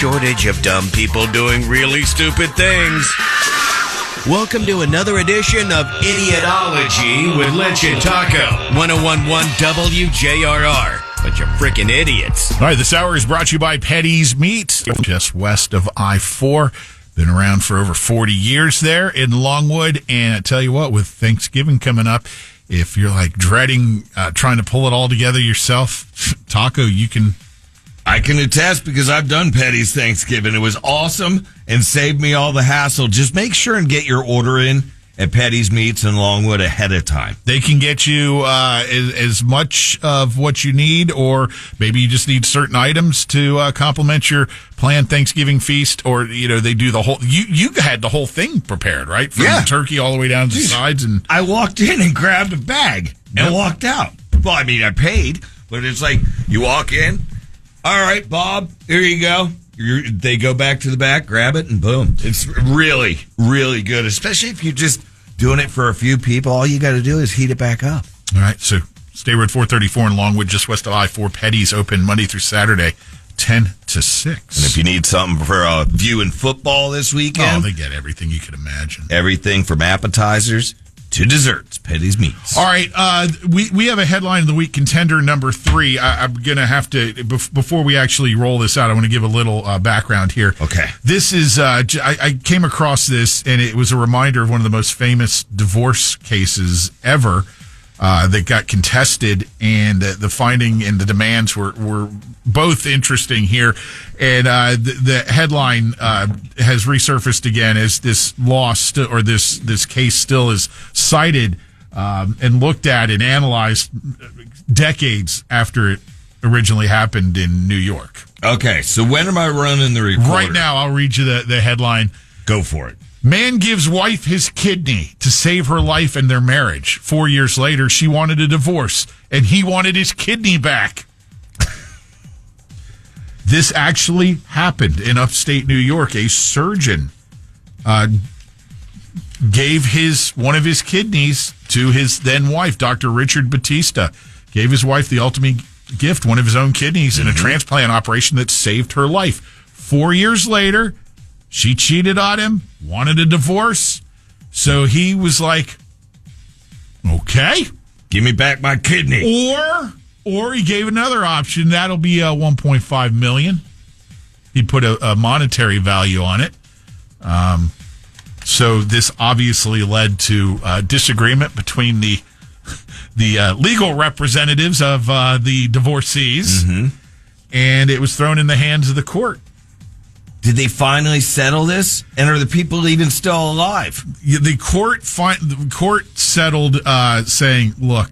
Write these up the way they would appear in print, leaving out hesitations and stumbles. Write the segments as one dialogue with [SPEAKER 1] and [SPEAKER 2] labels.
[SPEAKER 1] shortage of dumb people doing really stupid things. Welcome to another edition of Idiotology with Lynch and Taco. 1011 WJRR. Bunch of freaking idiots.
[SPEAKER 2] All right, this hour is brought to you by Petty's Meats, just west of I-4. Been around for over 40 years there in Longwood. And I tell you what, with Thanksgiving coming up, if you're like dreading trying to pull it all together yourself, Taco,
[SPEAKER 3] I can attest because I've done Petty's Thanksgiving. It was awesome and saved me all the hassle. Just make sure and get your order in at Petty's Meats in Longwood ahead of time.
[SPEAKER 2] They can get you as much of what you need, or maybe you just need certain items to complement your planned Thanksgiving feast, or, they do the whole... You had the whole thing prepared, right? From the turkey all the way down to the sides. And
[SPEAKER 3] I walked in and grabbed a bag and walked out. Well, I mean, I paid, but it's like you walk in, all right, Bob, here you go. They go back to the back, grab it, and boom. It's really, really good, especially if you're just doing it for a few people. All you got to do is heat it back up.
[SPEAKER 2] All right, so State Road 434 in Longwood, just west of I-4. Petty's open Monday through Saturday, 10 to 6.
[SPEAKER 3] And if you need something for viewing football this weekend.
[SPEAKER 2] They get everything you could imagine.
[SPEAKER 3] Everything from appetizers to desserts, Petty's Meats.
[SPEAKER 2] All right, we have a headline of the week, contender number 3. I'm going to have to, before we actually roll this out, I want to give a little background here.
[SPEAKER 3] Okay.
[SPEAKER 2] This is, I came across this, and it was a reminder of one of the most famous divorce cases ever that got contested, and the finding and the demands were both interesting here. And the headline has resurfaced again as this law this case still is cited and looked at and analyzed decades after it originally happened in New York.
[SPEAKER 3] Okay, so when am I running the recorder?
[SPEAKER 2] Right now, I'll read you the headline.
[SPEAKER 3] Go for it.
[SPEAKER 2] Man gives wife his kidney to save her life and their marriage. 4 years later, she wanted a divorce, and he wanted his kidney back. This actually happened in upstate New York. A surgeon gave one of his kidneys to his then wife, Dr. Richard Batista. Gave his wife the ultimate gift, one of his own kidneys, in a transplant operation that saved her life. 4 years later, she cheated on him, wanted a divorce, so he was like, okay.
[SPEAKER 3] Give me back my kidney.
[SPEAKER 2] Or he gave another option. That'll be $1.5 million. He put a monetary value on it. So this obviously led to disagreement between the legal representatives of the divorcees, and it was thrown in the hands of the court.
[SPEAKER 3] Did they finally settle this? And are the people even still alive?
[SPEAKER 2] The court settled saying, look,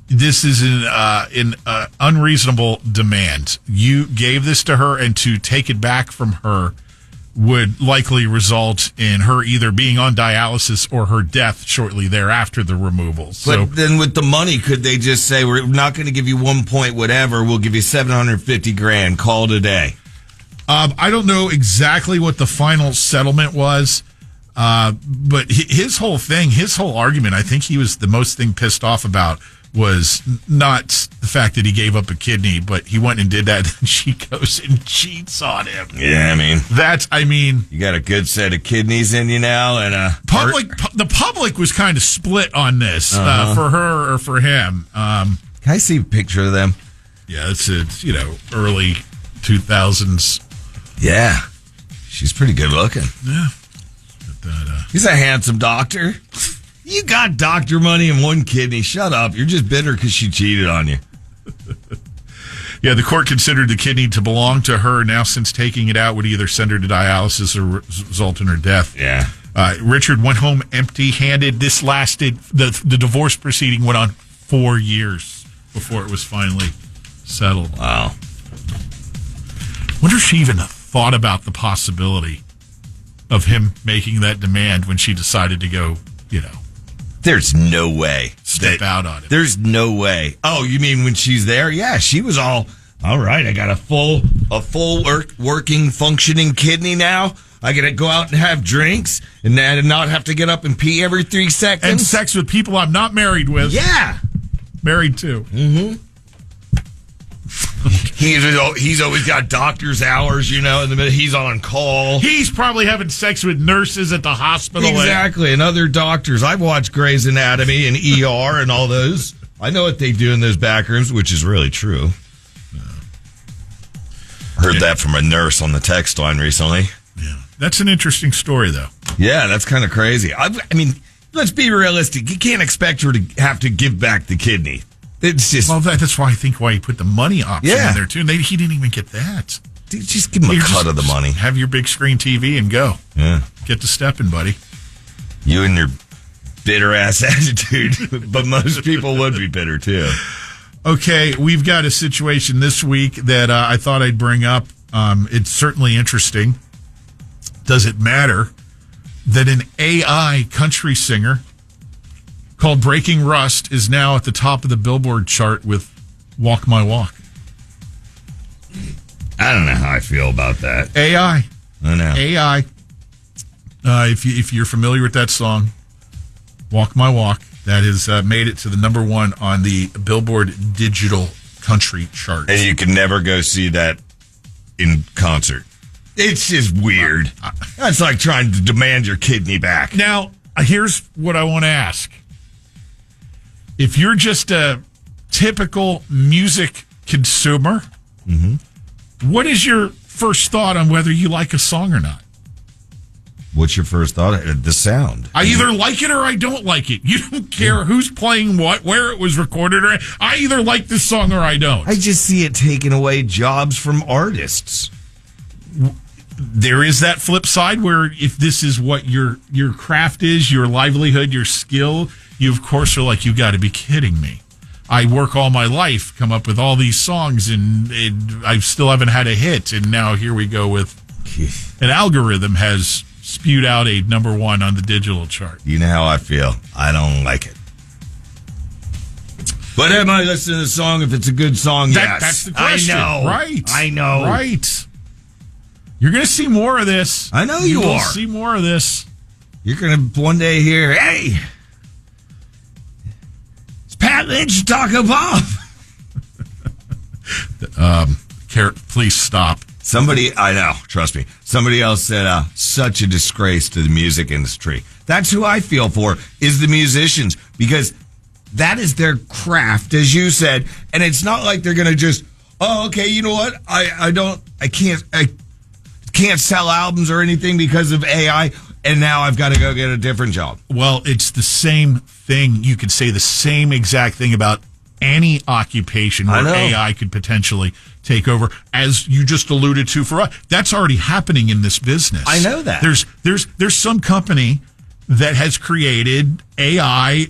[SPEAKER 2] this is an unreasonable demand. You gave this to her, and to take it back from her would likely result in her either being on dialysis or her death shortly thereafter the removal.
[SPEAKER 3] But then with the money, could they just say, we're not going to give you 1 point whatever, we'll give you $750,000, call it a day?
[SPEAKER 2] I don't know exactly what the final settlement was, but his whole argument, I think he was the most thing pissed off about, was not the fact that he gave up a kidney, but he went and did that, and she goes and cheats on him.
[SPEAKER 3] Yeah, I mean, you got a good set of kidneys in you now, and
[SPEAKER 2] the public was kind of split on this for her or for him.
[SPEAKER 3] Can I see a picture of them?
[SPEAKER 2] Yeah, it's early 2000s.
[SPEAKER 3] Yeah, she's pretty good looking.
[SPEAKER 2] Yeah,
[SPEAKER 3] he's a handsome doctor. You got doctor money and one kidney. Shut up. You're just bitter because she cheated on you.
[SPEAKER 2] Yeah, the court considered the kidney to belong to her. Now, since taking it out would either send her to dialysis or result in her death.
[SPEAKER 3] Yeah.
[SPEAKER 2] Richard went home empty-handed. This lasted, the divorce proceeding went on 4 years before it was finally settled.
[SPEAKER 3] Wow.
[SPEAKER 2] Wonder if she even thought about the possibility of him making that demand when she decided to go,
[SPEAKER 3] There's no way.
[SPEAKER 2] Step out on it.
[SPEAKER 3] There's no way. Oh, you mean when she's there? Yeah, she was all right, I got a full working, functioning kidney now. I got to go out and have drinks and not have to get up and pee every 3 seconds.
[SPEAKER 2] And sex with people I'm not married with.
[SPEAKER 3] Yeah.
[SPEAKER 2] Married to.
[SPEAKER 3] Mm-hmm. He's always got doctor's hours, in the middle. He's on call.
[SPEAKER 2] He's probably having sex with nurses at the hospital.
[SPEAKER 3] Exactly, and other doctors. I've watched Grey's Anatomy and ER and all those. I know what they do in those back rooms, which is really true. Heard that from a nurse on the text line recently.
[SPEAKER 2] Yeah, that's an interesting story, though.
[SPEAKER 3] Yeah, that's kind of crazy. I mean, let's be realistic. You can't expect her to have to give back the kidney. It's just...
[SPEAKER 2] Well, that's why he put the money option in there, too. And he didn't even get that.
[SPEAKER 3] Dude, just give him a cut of the money.
[SPEAKER 2] Have your big screen TV and go.
[SPEAKER 3] Yeah.
[SPEAKER 2] Get to stepping, buddy.
[SPEAKER 3] You and your bitter-ass attitude. But most people would be bitter, too.
[SPEAKER 2] Okay, we've got a situation this week that I thought I'd bring up. It's certainly interesting. Does it matter that an AI country singer called Breaking Rust is now at the top of the Billboard chart with Walk My Walk?
[SPEAKER 3] I don't know how I feel about that.
[SPEAKER 2] AI.
[SPEAKER 3] I know.
[SPEAKER 2] AI. If you're familiar with that song, Walk My Walk, that has made it to the number one on the Billboard digital country chart.
[SPEAKER 3] And you can never go see that in concert. It's just weird. That's like trying to demand your kidney back.
[SPEAKER 2] Now, here's what I want to ask. If you're just a typical music consumer, what is your first thought on whether you like a song or not?
[SPEAKER 3] What's your first thought? The sound.
[SPEAKER 2] I either like it or I don't like it. You don't care who's playing what, where it was recorded, or I either like this song or I don't.
[SPEAKER 3] I just see it taking away jobs from artists.
[SPEAKER 2] There is that flip side where if this is what your craft is, your livelihood, your skill, you of course are like, you got to be kidding me. I work all my life, come up with all these songs, and I still haven't had a hit, and now here we go with an algorithm has spewed out a number one on the digital chart.
[SPEAKER 3] You know how I feel. I don't like it. But am I listening to the song if it's a good song? Yes.
[SPEAKER 2] That's the question.
[SPEAKER 3] I know.
[SPEAKER 2] Right.
[SPEAKER 3] I know.
[SPEAKER 2] Right. You're going to see more of this.
[SPEAKER 3] I know you
[SPEAKER 2] will
[SPEAKER 3] are.
[SPEAKER 2] See more of this.
[SPEAKER 3] You're going to one day hear, hey, it's Pat Lynch Taco Bob.
[SPEAKER 2] Please stop.
[SPEAKER 3] Somebody, I know, trust me. Somebody else said, such a disgrace to the music industry. That's who I feel for, is the musicians, because that is their craft, as you said, and it's not like they're going to just, oh, okay, you know what? I can't sell albums or anything because of AI, and now I've got to go get a different job.
[SPEAKER 2] Well, it's the same thing. You could say the same exact thing about any occupation where AI could potentially take over, as you just alluded to for us. That's already happening in this business.
[SPEAKER 3] I know that.
[SPEAKER 2] There's some company that has created AI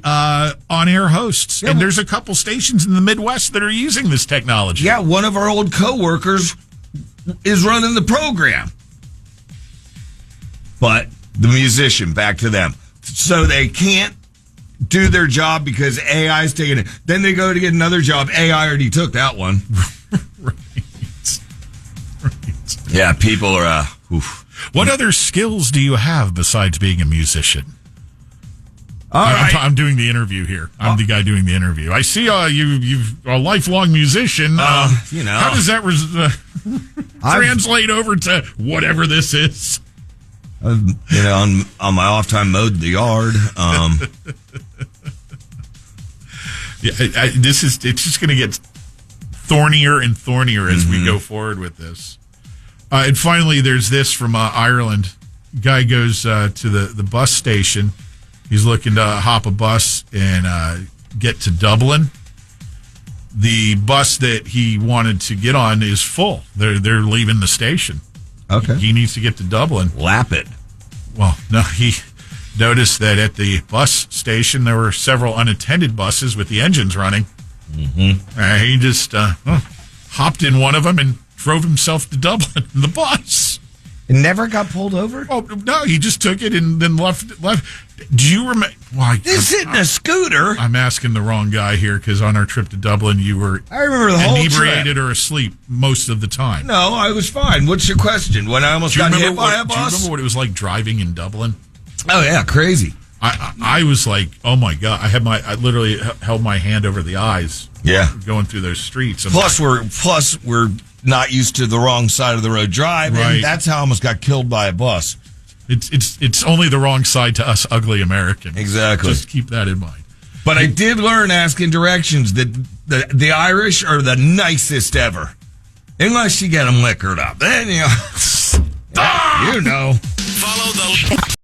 [SPEAKER 2] on-air hosts, and there's a couple stations in the Midwest that are using this technology.
[SPEAKER 3] Yeah, one of our old coworkers is running the program. But the musician, back to them. So they can't do their job because AI is taking it. Then they go to get another job. AI already took that one.
[SPEAKER 2] Right.
[SPEAKER 3] Yeah, people are...
[SPEAKER 2] What other skills do you have besides being a musician? I'm doing the interview here. I'm the guy doing the interview. I see you've a lifelong musician. How does that translate over to whatever this is?
[SPEAKER 3] On my off time, mowed the yard.
[SPEAKER 2] It's just going to get thornier and thornier as we go forward with this. And finally, there's this from Ireland. Guy goes to the bus station. He's looking to hop a bus and get to Dublin. The bus that he wanted to get on is full. They're leaving the station.
[SPEAKER 3] Okay.
[SPEAKER 2] He needs to get to Dublin.
[SPEAKER 3] Lap it.
[SPEAKER 2] Well, no, he noticed that at the bus station there were several unattended buses with the engines running. He just hopped in one of them and drove himself to Dublin in the bus.
[SPEAKER 3] It never got pulled over?
[SPEAKER 2] Oh, no, he just took it and then left. Do you remember? Well,
[SPEAKER 3] this isn't a scooter.
[SPEAKER 2] I'm asking the wrong guy here because on our trip to Dublin, you were
[SPEAKER 3] I remember the whole
[SPEAKER 2] inebriated
[SPEAKER 3] trip.
[SPEAKER 2] Or asleep most of the time.
[SPEAKER 3] No, I was fine. What's your question? When I almost got hit by a bus?
[SPEAKER 2] Do you remember what it was like driving in Dublin?
[SPEAKER 3] Oh, yeah, crazy.
[SPEAKER 2] I was like, oh my God. I literally held my hand over the eyes.
[SPEAKER 3] Yeah.
[SPEAKER 2] Going through those streets.
[SPEAKER 3] Plus we're not used to the wrong side of the road drive.
[SPEAKER 2] Right.
[SPEAKER 3] And that's how I almost got killed by a bus.
[SPEAKER 2] It's only the wrong side to us ugly Americans.
[SPEAKER 3] Exactly.
[SPEAKER 2] Just keep that in mind.
[SPEAKER 3] But I did learn asking directions that the Irish are the nicest ever. Unless you get them liquored up. Then, you know.
[SPEAKER 1] Follow the